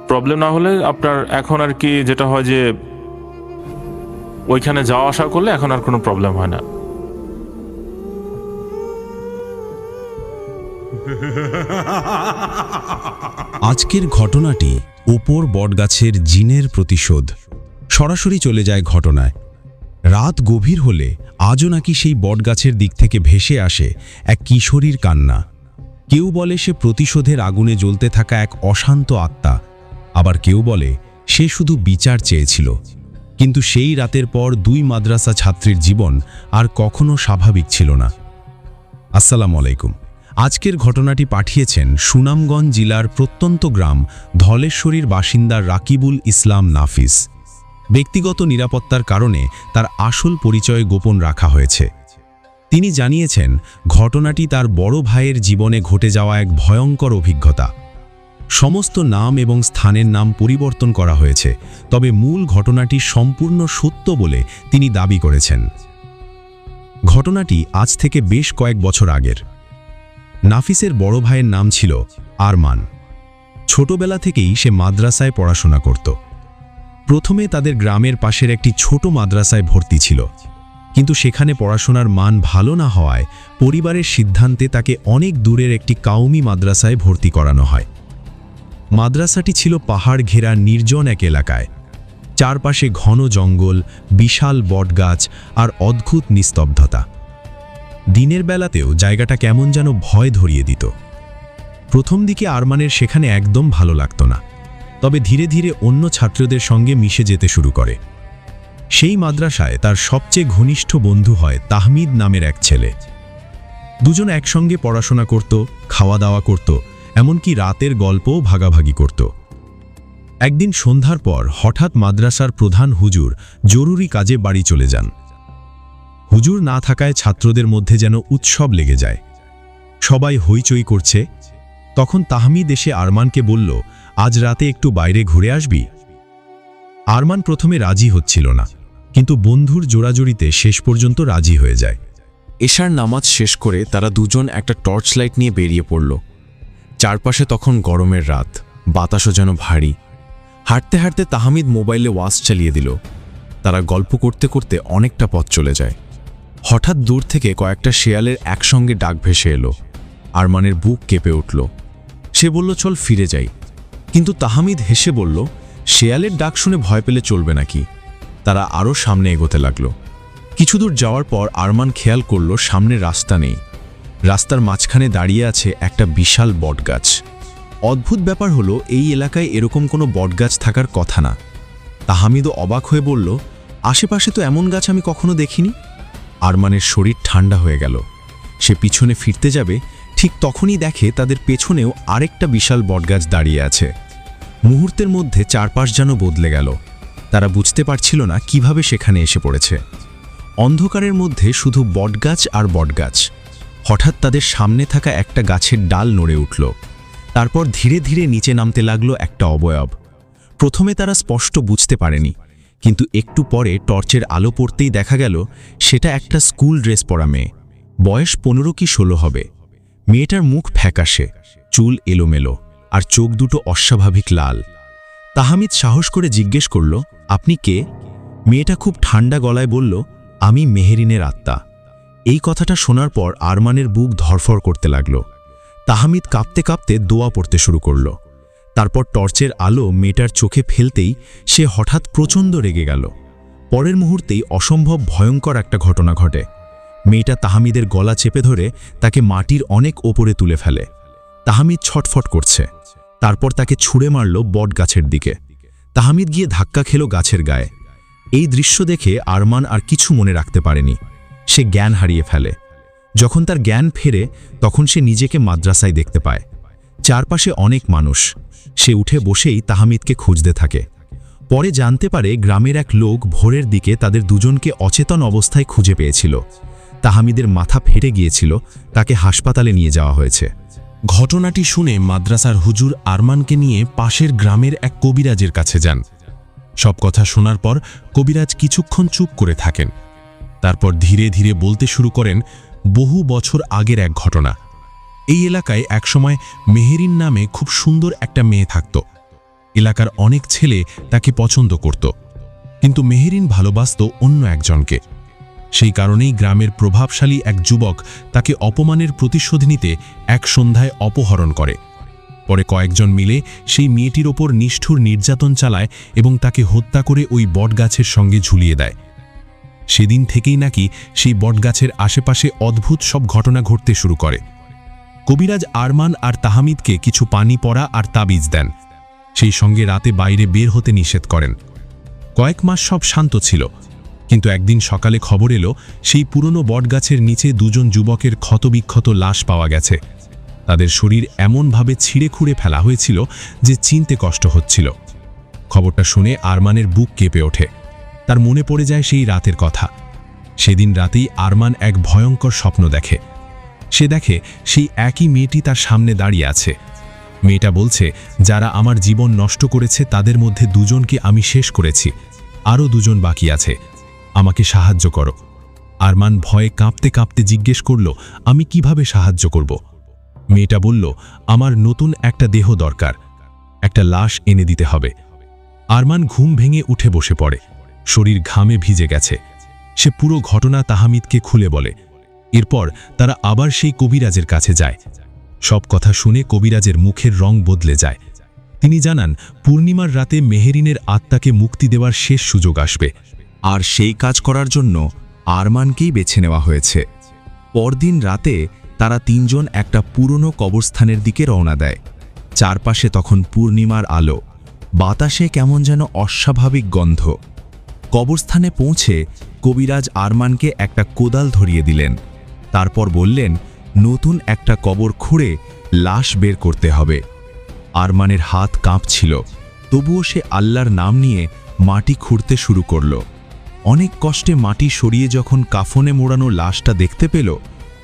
প্রবলেম না হলে আপনার এখন আর কি যেটা হয় যে ওইখানে যাওয়া আসা করলে এখন আর কোনো প্রবলেম হয় না। আজকের ঘটনাটি ওপর বটগাছের জিনের প্রতিশোধ। সরাসরি চলে যায় ঘটনায়। রাত গভীর হলে আজও নাকি সেই বটগাছের দিক থেকে ভেসে আসে এক কিশোরীর কান্না। কেউ বলে সে প্রতিশোধের আগুনে জ্বলতে থাকা এক অশান্ত আত্মা, আবার কেউ বলে সে শুধু বিচার চেয়েছিল। কিন্তু সেই রাতের পর 2 মাদ্রাসা ছাত্রীর জীবন আর কখনো স্বাভাবিক ছিল না। আসসালামু আলাইকুম। আজকের ঘটনাটি পাঠিয়েছেন সুনামগঞ্জ জেলার প্রত্যন্ত গ্রাম ধলেশ্বরীর বাসিন্দা রাকিবুল ইসলাম নাফিস। ব্যক্তিগত নিরাপত্তার কারণে তার আসল পরিচয় গোপন রাখা হয়েছে। তিনি জানিয়েছেন ঘটনাটি তার বড় ভাইয়ের জীবনে ঘটে যাওয়া এক ভয়ঙ্কর অভিজ্ঞতা। সমস্ত নাম এবং স্থানের নাম পরিবর্তন করা হয়েছে, তবে মূল ঘটনাটি সম্পূর্ণ সত্য বলে তিনি দাবি করেছেন। ঘটনাটি আজ থেকে বেশ কয়েক বছর আগের। নাফিসের বড় ভাইয়ের নাম ছিল আরমান। ছোটবেলা থেকেই সে মাদ্রাসায় পড়াশোনা করত। প্রথমে তাদের গ্রামের পাশের একটি ছোট মাদ্রাসায় ভর্তি ছিল, কিন্তু সেখানে পড়াশোনার মান ভালো না হওয়ায় পরিবারের সিদ্ধান্তে তাকে অনেক দূরের একটি কাউমি মাদ্রাসায় ভর্তি করানো হয়। মাদ্রাসাটি ছিল পাহাড় ঘেরা নির্জন এক এলাকায়। চারপাশে ঘন জঙ্গল, বিশাল বটগাছ আর অদ্ভুত নিস্তব্ধতা। দিনের বেলাতেও জায়গাটা কেমন যেন ভয় ধরিয়ে দিত। প্রথম দিকে আরমানের সেখানে একদম ভালো লাগতো না, তবে ধীরে ধীরে অন্য ছাত্রদের সঙ্গে মিশে যেতে শুরু করে। সেই মাদ্রাসায় তার সবচেয়ে ঘনিষ্ঠ বন্ধু হয় তাহমিদ নামের এক ছেলে। দুজন একসঙ্গে পড়াশোনা করত, খাওয়া দাওয়া করত, এমনকি রাতের গল্পও ভাগাভাগি করত। একদিন সন্ধ্যার পর হঠাৎ মাদ্রাসার প্রধান হুজুর জরুরি কাজে বাড়ি চলে যান। হুজুর না থাকায় ছাত্রদের মধ্যে যেন উৎসব লেগে যায়। সবাই হইচই করছে। তখন তাহমিদ এসে আরমানকে বলল, আজ রাতে একটু বাইরে ঘুরে আসবি? আরমান প্রথমে রাজি হচ্ছিল না, কিন্তু বন্ধুর জোড়াজড়িতে শেষ পর্যন্ত রাজি হয়ে যায়। এশার নামাজ শেষ করে তারা দুজন একটা টর্চ লাইট নিয়ে বেরিয়ে পড়ল। চারপাশে তখন গরমের রাত, বাতাসও যেন ভারী। হাঁটতে হাঁটতে তাহমিদ মোবাইলে ওয়াজ চালিয়ে দিল। তারা গল্প করতে করতে অনেকটা পথ চলে যায়। হঠাৎ দূর থেকে কয়েকটা শেয়ালের একসঙ্গে ডাক ভেসে এলো। আরমানের বুক কেঁপে উঠল। সে বলল, চল ফিরে যাই। কিন্তু তাহমিদ হেসে বলল, শেয়ালের ডাক শুনে ভয় পেলে চলবে নাকি। তারা আরও সামনে এগোতে লাগলো। কিছু দূর যাওয়ার পর আরমান খেয়াল করল সামনে রাস্তা নেই। রাস্তার মাঝখানে দাঁড়িয়ে আছে একটা বিশাল বটগাছ। অদ্ভুত ব্যাপার হলো, এই এলাকায় এরকম কোনো বটগাছ থাকার কথা না। তাহমিদও অবাক হয়ে বলল, আশেপাশে তো এমন গাছ আমি কখনো দেখিনি। আরমানের শরীর ঠান্ডা হয়ে গেল। সে পিছনে ফিরতে যাবে, ঠিক তখনই দেখে তাদের পেছনেও আরেকটা বিশাল বটগাছ দাঁড়িয়ে আছে। মুহূর্তের মধ্যে চারপাশ যেন বদলে গেল। তারা বুঝতে পারছিল না কিভাবে সেখানে এসে পড়েছে। অন্ধকারের মধ্যে শুধু বটগাছ আর বটগাছ। হঠাৎ তাদের সামনে থাকা একটা গাছের ডাল নড়ে উঠল। তারপর ধীরে ধীরে নিচে নামতে লাগলো একটা অবয়ব। প্রথমে তারা স্পষ্ট বুঝতে পারেনি, কিন্তু একটু পরে টর্চের আলো পড়তেই দেখা গেল সেটা একটা স্কুল ড্রেস পরা মেয়ে। বয়স 15 কি 16 হবে। মেয়েটার মুখ ফ্যাকাশে, চুল এলোমেলো, আর চোখ দুটো অস্বাভাবিক লাল। তাহমিদ সাহস করে জিজ্ঞেস করল, আপনি কে? মেয়েটা খুব ঠান্ডা গলায় বলল, আমি মেহেরিনের আত্মা। এই কথাটা শোনার পর আরমানের বুক ধরফর করতে লাগল। তাহমিদ কাঁপতে কাঁপতে দোয়া পড়তে শুরু করল। তারপর টর্চের আলো মেয়েটার চোখে ফেলতেই সে হঠাৎ প্রচণ্ড রেগে গেল। পরের মুহূর্তেই অসম্ভব ভয়ঙ্কর একটা ঘটনা ঘটে। মেয়েটা তাহমিদের গলা চেপে ধরে তাকে মাটির অনেক ওপরে তুলে ফেলে। তাহমিদ ছটফট করছে। তারপর তাকে ছুঁড়ে মারল বট গাছের দিকে। তাহমিদ গিয়ে ধাক্কা খেল গাছের গায়ে। এই দৃশ্য দেখে আরমান আর কিছু মনে রাখতে পারেনি। সে জ্ঞান হারিয়ে ফেলে। যখন তার জ্ঞান ফেরে তখন সে নিজেকে মাদ্রাসায় দেখতে পায়। চারপাশে অনেক মানুষ। সে উঠে বসেই তাহমিদকে খুঁজতে থাকে। পরে জানতে পারে গ্রামের এক লোক ভোরের দিকে তাদের দুজনকে অচেতন অবস্থায় খুঁজে পেয়েছিল। তাহমিদের মাথা ফেটে গিয়েছিল, তাকে হাসপাতালে নিয়ে যাওয়া হয়েছে। ঘটনাটি শুনে মাদ্রাসার হুজুর আরমানকে নিয়ে পাশের গ্রামের এক কবিরাজের কাছে যান। সব কথা শোনার পর কবিরাজ কিছুক্ষণ চুপ করে থাকেন। তারপর ধীরে ধীরে বলতে শুরু করেন বহু বছর আগের এক ঘটনা। এই এলাকায় একসময় মেহেরিন নামে খুব সুন্দর একটা মেয়ে থাকত। এলাকার অনেক ছেলে তাকে পছন্দ করত, কিন্তু মেহেরিন ভালোবাসত অন্য একজনকে। সেই কারণেই গ্রামের প্রভাবশালী এক যুবক তাকে অপমানের প্রতিশোধ নিতে এক সন্ধ্যায় অপহরণ করে। পরে কয়েকজন মিলে সেই মেয়েটির ওপর নিষ্ঠুর নির্যাতন চালায় এবং তাকে হত্যা করে ওই বটগাছের সঙ্গে ঝুলিয়ে দেয়। সেদিন থেকেই নাকি সেই বটগাছের আশেপাশে অদ্ভুত সব ঘটনা ঘটতে শুরু করে। কবিরাজ আরমান আর তাহমিদকে কিছু পানি পড়া আর তাবিজ দেন। সেই সঙ্গে রাতে বাইরে বের হতে নিষেধ করেন। কয়েক মাস সব শান্ত ছিল, কিন্তু একদিন সকালে খবর এলো সেই পুরনো বটগাছের নিচে দুজন যুবকের ক্ষতবিক্ষত লাশ পাওয়া গেছে। তাদের শরীর এমনভাবে ছিঁড়ে খুঁড়ে ফেলা হয়েছিল যে চিনতে কষ্ট হচ্ছিল। খবরটা শুনে আরমানের বুক কেঁপে ওঠে। তার মনে পড়ে যায় সেই রাতের কথা। সেদিন রাতেই আরমান এক ভয়ঙ্কর স্বপ্ন দেখে। সে দেখে সেই একই মেয়েটি তার সামনে দাঁড়িয়ে আছে। মেয়েটা বলছে, যারা আমার জীবন নষ্ট করেছে তাদের মধ্যে দুজনকে আমি শেষ করেছি, আরও দুজন বাকি আছে, আমাকে সাহায্য করো। আরমান ভয়ে কাঁপতে কাঁপতে জিজ্ঞেস করল, আমি কিভাবে সাহায্য করব? মেয়েটা বলল, আমার নতুন একটা দেহ দরকার, একটা লাশ এনে দিতে হবে। আরমান ঘুম ভেঙে উঠে বসে পড়ে। শরীর ঘামে ভিজে গেছে। সে পুরো ঘটনা তাহমিদকে খুলে বলে। এরপর তারা আবার সেই কবিরাজের কাছে যায়। সব কথা শুনে কবিরাজের মুখের রং বদলে যায়। তিনি জানান পূর্ণিমার রাতে মেহেরিনের আত্মাকে মুক্তি দেওয়ার শেষ সুযোগ আসবে, আর সেই কাজ করার জন্য আরমানকেই বেছে নেওয়া হয়েছে। পরদিন রাতে তারা তিনজন একটা পুরনো কবরস্থানের দিকে রওনা দেয়। চারপাশে তখন পূর্ণিমার আলো, বাতাসে কেমন যেন অস্বাভাবিক গন্ধ। কবরস্থানে পৌঁছে কবিরাজ আরমানকে একটা কোদাল ধরিয়ে দিলেন। তারপর বললেন, নতুন একটা কবর খুঁড়ে লাশ বের করতে হবে। আরমানের হাত কাঁপছিল, তবুও সে আল্লাহর নাম নিয়ে মাটি খুঁড়তে শুরু করল। অনেক কষ্টে মাটি সরিয়ে যখন কাফনে মোড়ানো লাশটা দেখতে পেল,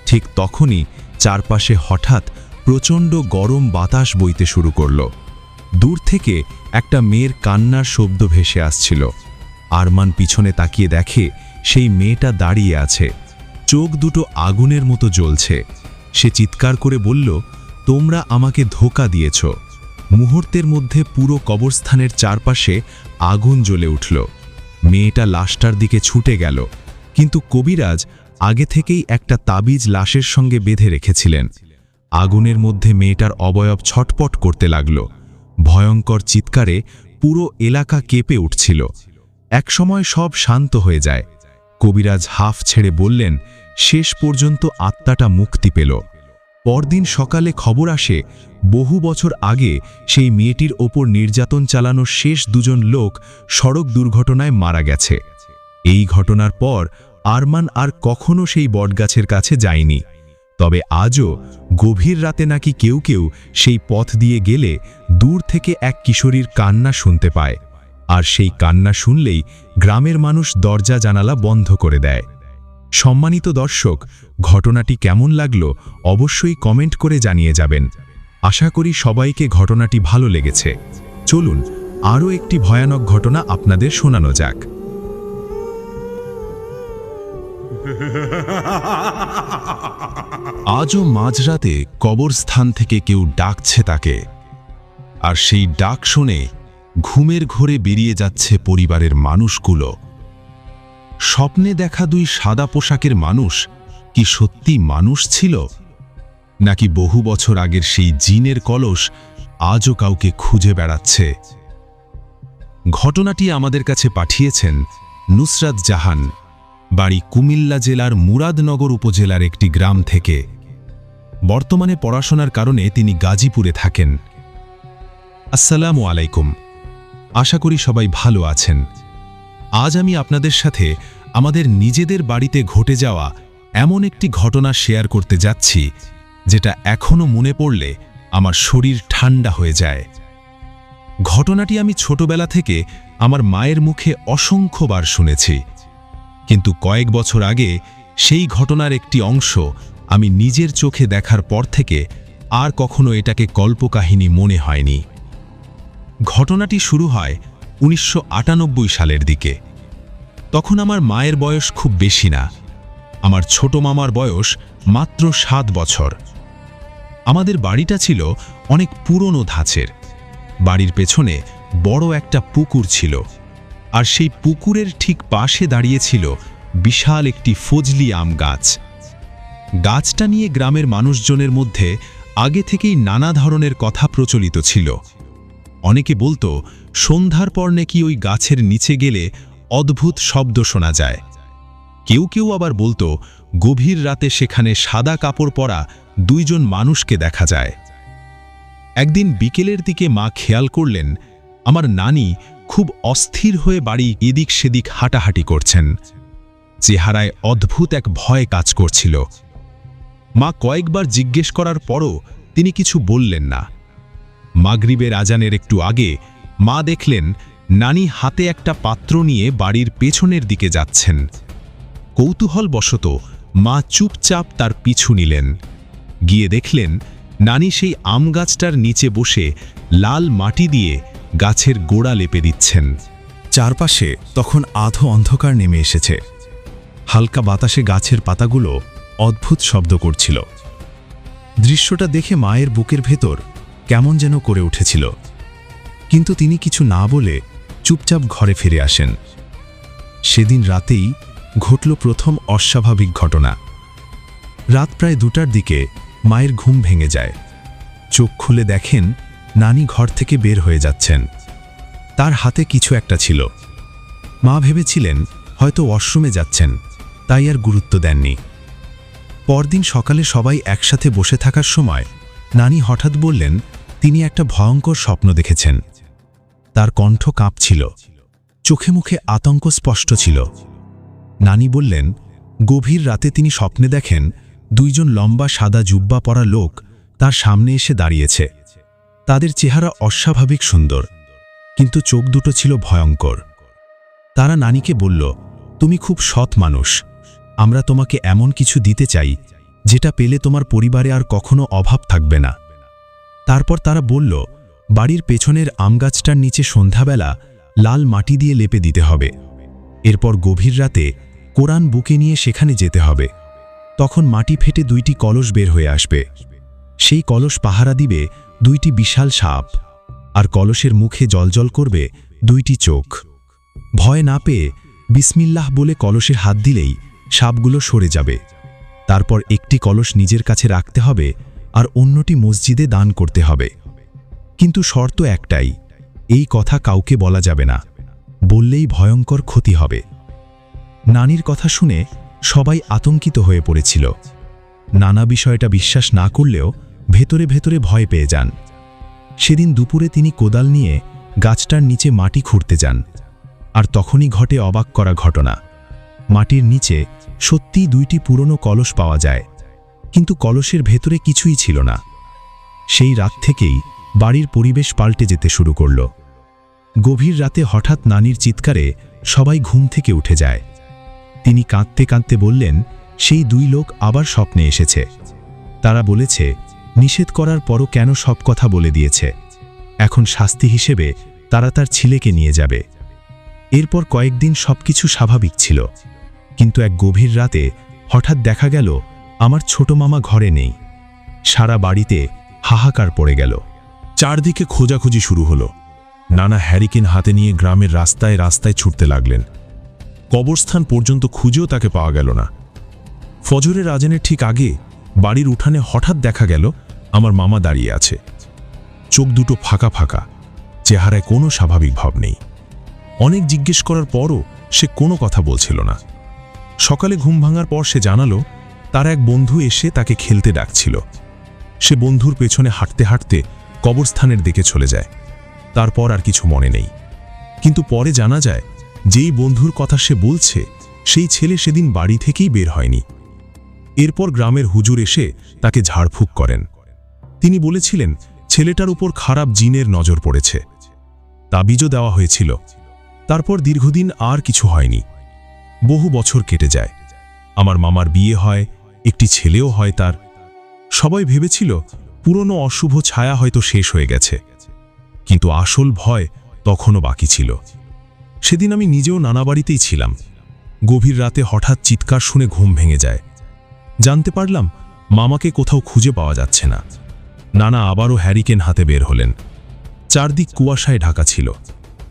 ঠিক তখনই চারপাশে হঠাৎ প্রচণ্ড গরম বাতাস বইতে শুরু করল। দূর থেকে একটা মেয়ের কান্নার শব্দ ভেসে আসছিল। আরমান পিছনে তাকিয়ে দেখে সেই মেয়েটা দাঁড়িয়ে আছে, চোখ দুটো আগুনের মতো জ্বলছে। সে চিৎকার করে বলল, তোমরা আমাকে ধোঁকা দিয়েছ। মুহূর্তের মধ্যে পুরো কবরস্থানের চারপাশে আগুন জ্বলে উঠল। মেয়েটা লাশটার দিকে ছুটে গেল, কিন্তু কবিরাজ আগে থেকেই একটা তাবিজ লাশের সঙ্গে বেঁধে রেখেছিলেন। আগুনের মধ্যে মেয়েটার অবয়ব ছটপট করতে লাগল। ভয়ঙ্কর চিৎকারে পুরো এলাকা কেঁপে উঠছিল। একসময় সব শান্ত হয়ে যায়। কবিরাজ হাফ ছেড়ে বললেন, শেষ পর্যন্ত আত্মাটা মুক্তি পেল। পরদিন সকালে খবর আসে, বহু বছর আগে সেই মেয়েটির ওপর নির্যাতন চালানোর শেষ দুজন লোক সড়ক দুর্ঘটনায় মারা গেছে। এই ঘটনার পর আরমান আর কখনো সেই বটগাছের কাছে যায়নি। তবে আজও গভীর রাতে নাকি কেউ কেউ সেই পথ দিয়ে গেলে দূর থেকে এক কিশোরীর কান্না শুনতে পায়, আর সেই কান্না শুনলেই গ্রামের মানুষ দরজা জানালা বন্ধ করে দেয়। সম্মানিত দর্শক, ঘটনাটি কেমন লাগলো অবশ্যই কমেন্ট করে জানিয়ে যাবেন। আশা করি সবাইকে ঘটনাটি ভালো লেগেছে। চলুন আরও একটি ভয়ানক ঘটনা আপনাদের শোনানো যাক। আজও মাঝরাতে কবরস্থান থেকে কেউ ডাকছে তাকে, আর সেই ডাক শুনে ঘুমের ঘোরে বেরিয়ে যাচ্ছে পরিবারের মানুষগুলো। স্বপ্নে দেখা দুই সাদা পোশাকের মানুষ কি সত্যি মানুষ ছিল, নাকি বহু বছর আগের সেই জিনের কলস আজও কাউকে খুঁজে বেড়াচ্ছে? ঘটনাটি আমাদের কাছে পাঠিয়েছেন নুসরাত জাহান, বাড়ি কুমিল্লা জেলার মুরাদনগর উপজেলার একটি গ্রাম থেকে। বর্তমানে পড়াশোনার কারণে তিনি গাজীপুরে থাকেন। আসসালামু আলাইকুম, আশা করি সবাই ভালো আছেন। আজ আমি আপনাদের সাথে আমাদের নিজেদের বাড়িতে ঘটে যাওয়া এমন একটি ঘটনা শেয়ার করতে যাচ্ছি, যেটা এখনো মনে পড়লে আমার শরীর ঠান্ডা হয়ে যায়। ঘটনাটি আমি ছোটবেলা থেকে আমার মায়ের মুখে অসংখ্যবার শুনেছি, কিন্তু কয়েক বছর আগে সেই ঘটনার একটি অংশ আমি নিজের চোখে দেখার পর থেকে আর কখনো এটাকে কল্পকাহিনী মনে হয়নি। ঘটনাটি শুরু হয় ১৯৯৮ সালের দিকে। তখন আমার মায়ের বয়স খুব বেশি না, আমার ছোট মামার বয়স মাত্র ৭ বছর। আমাদের বাড়িটা ছিল অনেক পুরনো ধাঁচের। বাড়ির পেছনে বড় একটা পুকুর ছিল, আর সেই পুকুরের ঠিক পাশে দাঁড়িয়েছিল বিশাল একটি ফজলি আম গাছ। গাছটা নিয়ে গ্রামের মানুষজনের মধ্যে আগে থেকেই নানা ধরনের কথা প্রচলিত ছিল। অনেকে বলতো সন্ধ্যার পর নাকি ওই গাছের নিচে গেলে অদ্ভুত শব্দ শোনা যায়। কেউ কেউ আবার বলতো গভীর রাতে সেখানে সাদা কাপড় পরা দুইজন মানুষকে দেখা যায়। একদিন বিকেলের দিকে মা খেয়াল করলেন আমার নানি খুব অস্থির হয়ে বাড়ি এদিক সেদিক হাঁটাহাঁটি করছেন। চেহারায় অদ্ভুত এক ভয় কাজ করছিল। মা কয়েকবার জিজ্ঞেস করার পরও তিনি কিছু বললেন না। মাগরিবের আজানের একটু আগে মা দেখলেন নানি হাতে একটা পাত্র নিয়ে বাড়ির পেছনের দিকে যাচ্ছেন। কৌতূহলবশত মা চুপচাপ তার পিছু নিলেন। গিয়ে দেখলেন নানি সেই আম গাছটার নিচে বসে লাল মাটি দিয়ে গাছের গোড়া লেপে দিচ্ছেন। চারপাশে তখন আধো অন্ধকার নেমে এসেছে। হালকা বাতাসে গাছের পাতাগুলো অদ্ভুত শব্দ করছিল। দৃশ্যটা দেখে মায়ের বুকের ভেতর কেমন যেন করে উঠেছিল, কিন্তু তিনি কিছু না বলে চুপচাপ ঘরে ফিরে আসেন। সেদিন রাতেই ঘটল প্রথম অস্বাভাবিক ঘটনা। রাত প্রায় 2টার দিকে মায়ের ঘুম ভেঙে যায়। চোখ খুলে দেখেন নানি ঘর থেকে বের হয়ে যাচ্ছেন। তার হাতে কিছু একটা ছিল। মা ভেবেছিলেন হয়তো ওয়াশরুমে যাচ্ছেন, তাই আর গুরুত্ব দেননি। পরদিন সকালে সবাই একসাথে বসে থাকার সময় নানি হঠাৎ বললেন তিনি একটা ভয়ঙ্কর স্বপ্ন দেখেছেন। তার কণ্ঠ কাঁপছিল, চোখে মুখে আতঙ্ক স্পষ্ট ছিল। নানি বললেন গভীর রাতে তিনি স্বপ্নে দেখেন দুইজন লম্বা সাদা জুব্বা পরা লোক তার সামনে এসে দাঁড়িয়েছে। তাদের চেহারা অস্বাভাবিক সুন্দর, কিন্তু চোখ দুটো ছিল ভয়ঙ্কর। তারা নানিকে বলল, তুমি খুব সৎ মানুষ, আমরা তোমাকে এমন কিছু দিতে চাই যেটা পেলে তোমার পরিবারে আর কখনো অভাব থাকবে না। তারপর তারা বলল বাড়ির পেছনের আমগাছটার নিচে সন্ধ্যাবেলা লাল মাটি দিয়ে লেপে দিতে হবে। এরপর গভীর রাতে কোরআন বুকে নিয়ে সেখানে যেতে হবে। তখন মাটি ফেটে 2টি কলস বের হয়ে আসবে। সেই কলস পাহারা দিবে 2টি বিশাল সাপ, আর কলসের মুখে জ্বলজ্বল করবে 2টি চোখ। ভয় না পেয়ে বিসমিল্লাহ বলে কলসে হাত দিলেই সাপগুলো সরে যাবে। তারপর একটি কলস নিজের কাছে রাখতে হবে আর অন্যটি মসজিদে দান করতে হবে। কিন্তু শর্ত একটাই, এই কথা কাউকে বলা যাবে না, বললেই ভয়ঙ্কর ক্ষতি হবে। নানির কথা শুনে সবাই আতঙ্কিত হয়ে পড়েছিল। নানা বিষয়টা বিশ্বাস না করলেও ভেতরে ভেতরে ভয় পেয়ে যান। সেদিন দুপুরে তিনি কোদাল নিয়ে গাছটার নিচে মাটি খুঁড়তে যান, আর তখনই ঘটে অবাক করা ঘটনা। মাটির নিচে সত্যিই 2টি পুরনো কলস পাওয়া যায়, কিন্তু কলসের ভেতরে কিছুই ছিল না। সেই রাত থেকেই বাড়ির পরিবেশ পাল্টে যেতে শুরু করল। গভীর রাতে হঠাৎ নানির চিৎকারে সবাই ঘুম থেকে উঠে যায়। তিনি কাঁদতে কাঁদতে বললেন সেই 2 লোক আবার স্বপ্নে এসেছে। তারা বলেছে নিষেধ করার পরও কেন সব কথা বলে দিয়েছে। এখন শাস্তি হিসেবে তারা তার ছেলেকে নিয়ে যাবে। এরপর কয়েকদিন সবকিছু স্বাভাবিক ছিল, কিন্তু এক গভীর রাতে হঠাৎ দেখা গেল আমার ছোট মামা ঘরে নেই। সারা বাড়িতে হাহাকার পড়ে গেল। চারদিকে খোঁজাখুঁজি শুরু হলো। নানা হ্যারিকেন হাতে নিয়ে গ্রামের রাস্তায় রাস্তায় ছুটতে লাগলেন। কবরস্থান পর্যন্ত খুঁজেও তাকে পাওয়া গেল না। ফজরের আজানের ঠিক আগে বাড়ির উঠানে হঠাৎ দেখা গেল আমার মামা দাঁড়িয়ে আছে। চোখ দুটো ফাঁকা ফাঁকা, চেহারায় কোনো স্বাভাবিক ভাব নেই। অনেক জিজ্ঞেস করার পরও সে কোনো কথা বলছিল না। সকালে ঘুম ভাঙার পর সে জানালো তার এক বন্ধু এসে তাকে খেলতে ডাকছিল। সে বন্ধুর পেছনে হাঁটতে হাঁটতে কবরস্থানের দিকে চলে যায়। তারপর আর কিছু মনে নেই। কিন্তু পরে জানা যায় যেই বন্ধুর কথা সে বলছে সেই ছেলে সেদিন বাড়ি থেকেই বের হয়নি। এরপর গ্রামের হুজুর এসে তাকে ঝাড়ফুঁক করেন। তিনি বলেছিলেন ছেলেটার উপর খারাপ জিনের নজর পড়েছে। তাবিজও দেওয়া হয়েছিল। তারপর দীর্ঘদিন আর কিছু হয়নি। বহু বছর কেটে যায়। আমার মামার বিয়ে হয়, একটি ছেলেও হয় তার। সবাই ভেবেছিল পুরনো অশুভ ছায়া হয়তো শেষ হয়ে গেছে, কিন্তু আসল ভয় তখনও বাকি ছিল। সেদিন আমি নিজেও নানা বাড়িতেই ছিলাম। গভীর রাতে হঠাৎ চিৎকার শুনে ঘুম ভেঙে যায়। জানতে পারলাম মামাকে কোথাও খুঁজে পাওয়া যাচ্ছে না। নানা আবারও হ্যারিকেন হাতে বের হলেন। চারদিক কুয়াশায় ঢাকা ছিল।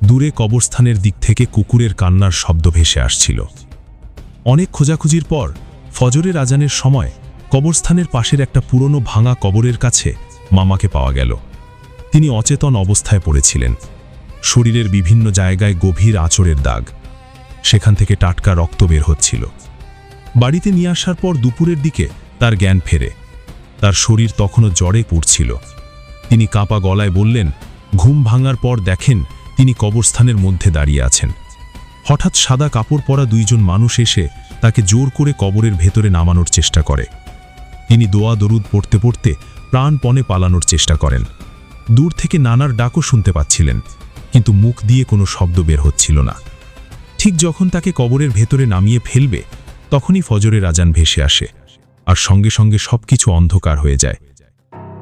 দূরে কবরস্থানের দিক থেকে কুকুরের কান্নার শব্দ ভেসে আসছিল। অনেক খোঁজাখুঁজির পর ফজরের আজানের সময় কবরস্থানের পাশের একটা পুরনো ভাঙা কবরের কাছে মামাকে পাওয়া গেল। তিনি অচেতন অবস্থায় পড়েছিলেন। শরীরের বিভিন্ন জায়গায় গভীর আঁচড়ের দাগ। সেখান থেকে টাটকা রক্ত বের হচ্ছিল। বাড়িতে নিয়ে আসার পর দুপুরের দিকে তার জ্ঞান ফেরে। তার শরীর তখনও জ্বরে পুড়ছিল। তিনি কাঁপা গলায় বললেন, ঘুম ভাঙার পর দেখেন তিনি কবরস্থানের মধ্যে দাঁড়িয়ে আছেন। হঠাৎ সাদা কাপড় পরা দুইজন মানুষ এসে তাকে জোর করে কবরের ভেতরে নামানোর চেষ্টা করে। তিনি দোয়া দরুদ পড়তে পড়তে প্রাণপণে পালানোর চেষ্টা করেন। দূর থেকে নানার ডাকও শুনতে পাচ্ছিলেন, কিন্তু মুখ দিয়ে কোনো শব্দ বের হচ্ছিল না। ঠিক যখন তাকে কবরের ভেতরে নামিয়ে ফেলবে তখনই ফজরের আজান ভেসে আসে, আর সঙ্গে সঙ্গে সবকিছু অন্ধকার হয়ে যায়।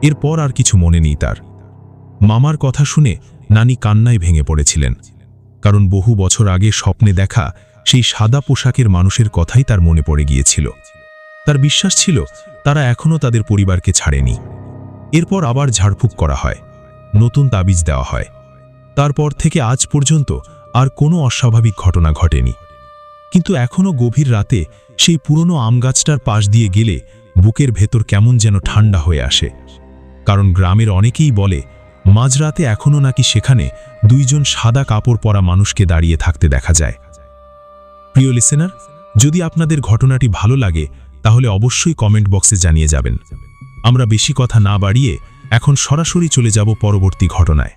এরপর আর কিছু মনে নেই তার। মামার কথা শুনে নানি কান্নায় ভেঙে পড়েছিলেন, কারণ বহু বছর আগে স্বপ্নে দেখা সেই সাদা পোশাকের মানুষের কথাই তার মনে পড়ে গিয়েছিল। তার বিশ্বাস ছিল তারা এখনও তাদের পরিবারকে ছাড়েনি। এরপর আবার ঝাড়ফুঁক করা হয়, নতুন তাবিজ দেওয়া হয়। তারপর থেকে আজ পর্যন্ত আর কোনো অস্বাভাবিক ঘটনা ঘটেনি। কিন্তু এখনও গভীর রাতে সেই পুরনো আম গাছটার পাশ দিয়ে গেলে বুকের ভেতর কেমন যেন ঠান্ডা হয়ে আসে। কারণ গ্রামের অনেকেই বলে মাঝরাতে এখনও নাকি সেখানে দুইজন সাদা কাপড় পরা মানুষকে দাঁড়িয়ে থাকতে দেখা যায়। প্রিয় লিসেনার, যদি আপনাদের ঘটনাটি ভালো লাগে তাহলে অবশ্যই কমেন্ট বক্সে জানিয়ে যাবেন। আমরা বেশি কথা না বাড়িয়ে এখন সরাসরি চলে যাব পরবর্তী ঘটনায়।